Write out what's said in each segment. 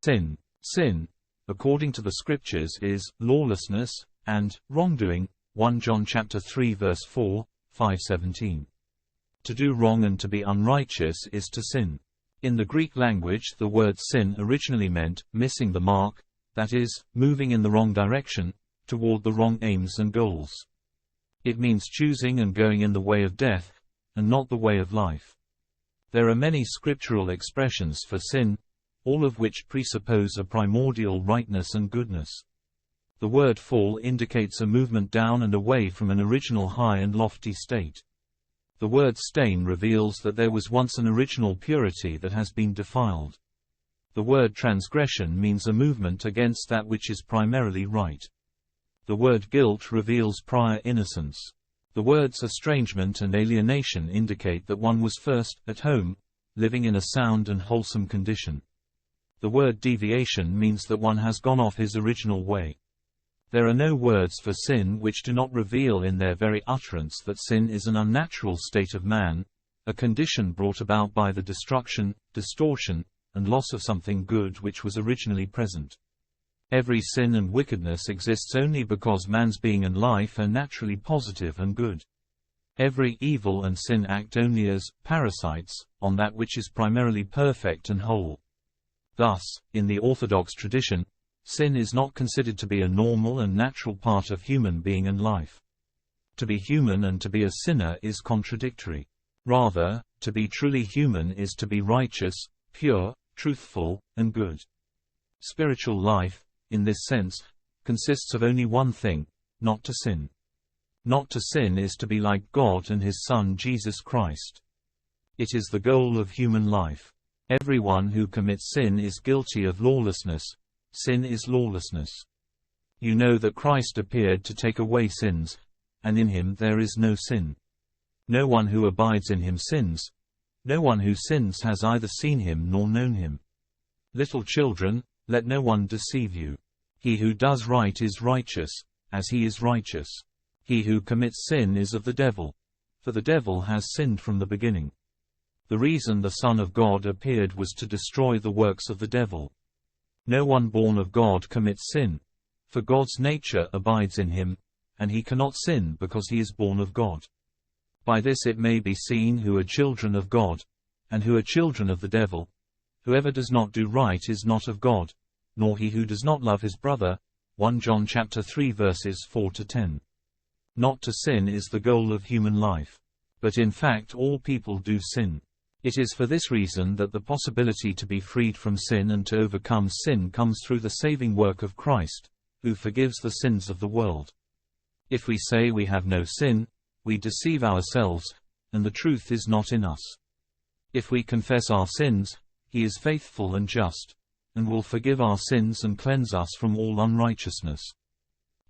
Sin, according to the Scriptures, is lawlessness and wrongdoing. 1 John chapter 3 verse 4, 5:17. To do wrong and to be unrighteous is to sin. In the Greek language, the word sin originally meant missing the mark, that is, moving in the wrong direction, toward the wrong aims and goals. It means choosing and going in the way of death, and not the way of life. There are many scriptural expressions for sin, all of which presuppose a primordial rightness and goodness. The word fall indicates a movement down and away from an original high and lofty state. The word stain reveals that there was once an original purity that has been defiled. The word transgression means a movement against that which is primarily right. The word guilt reveals prior innocence. The words estrangement and alienation indicate that one was first at home, living in a sound and wholesome condition. The word deviation means that one has gone off his original way. There are no words for sin which do not reveal in their very utterance that sin is an unnatural state of man, a condition brought about by the destruction, distortion, and loss of something good which was originally present. Every sin and wickedness exists only because man's being and life are naturally positive and good. Every evil and sin act only as parasites on that which is primarily perfect and whole. Thus, in the Orthodox tradition, sin is not considered to be a normal and natural part of human being and life. To be human and to be a sinner is contradictory. Rather, to be truly human is to be righteous, pure, truthful, and good. Spiritual life, in this sense, consists of only one thing: not to sin. Not to sin is to be like God and His Son Jesus Christ. It is the goal of human life. Everyone who commits sin is guilty of lawlessness. Sin is lawlessness. You know that Christ appeared to take away sins, and in Him there is no sin. No one who abides in Him sins. No one who sins has either seen Him nor known Him. Little children, let no one deceive you. He who does right is righteous, as He is righteous. He who commits sin is of the devil, for the devil has sinned from the beginning. The reason the Son of God appeared was to destroy the works of the devil. No one born of God commits sin, for God's nature abides in him, and he cannot sin because he is born of God. By this it may be seen who are children of God, and who are children of the devil. Whoever does not do right is not of God, nor he who does not love his brother. 1 John chapter 3 verses 4-10. Not to sin is the goal of human life. But in fact all people do sin. It is for this reason that the possibility to be freed from sin and to overcome sin comes through the saving work of Christ, who forgives the sins of the world. If we say we have no sin, we deceive ourselves, and the truth is not in us. If we confess our sins, He is faithful and just, and will forgive our sins and cleanse us from all unrighteousness.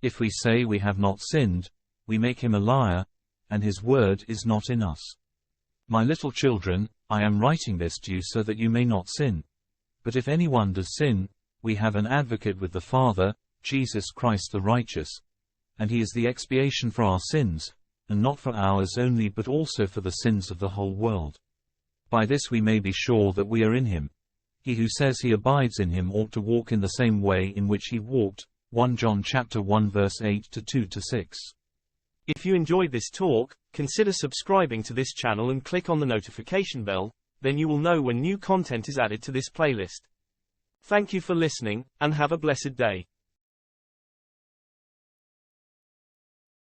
If we say we have not sinned, we make Him a liar, and His word is not in us. My little children, I am writing this to you so that you may not sin. But if anyone does sin, we have an advocate with the Father, Jesus Christ the righteous, and He is the expiation for our sins, and not for ours only but also for the sins of the whole world. By this we may be sure that we are in Him. He who says he abides in Him ought to walk in the same way in which He walked. 1 John chapter 1 verse 8-2-6. If you enjoyed this talk, consider subscribing to this channel and click on the notification bell, then you will know when new content is added to this playlist. Thank you for listening, and have a blessed day.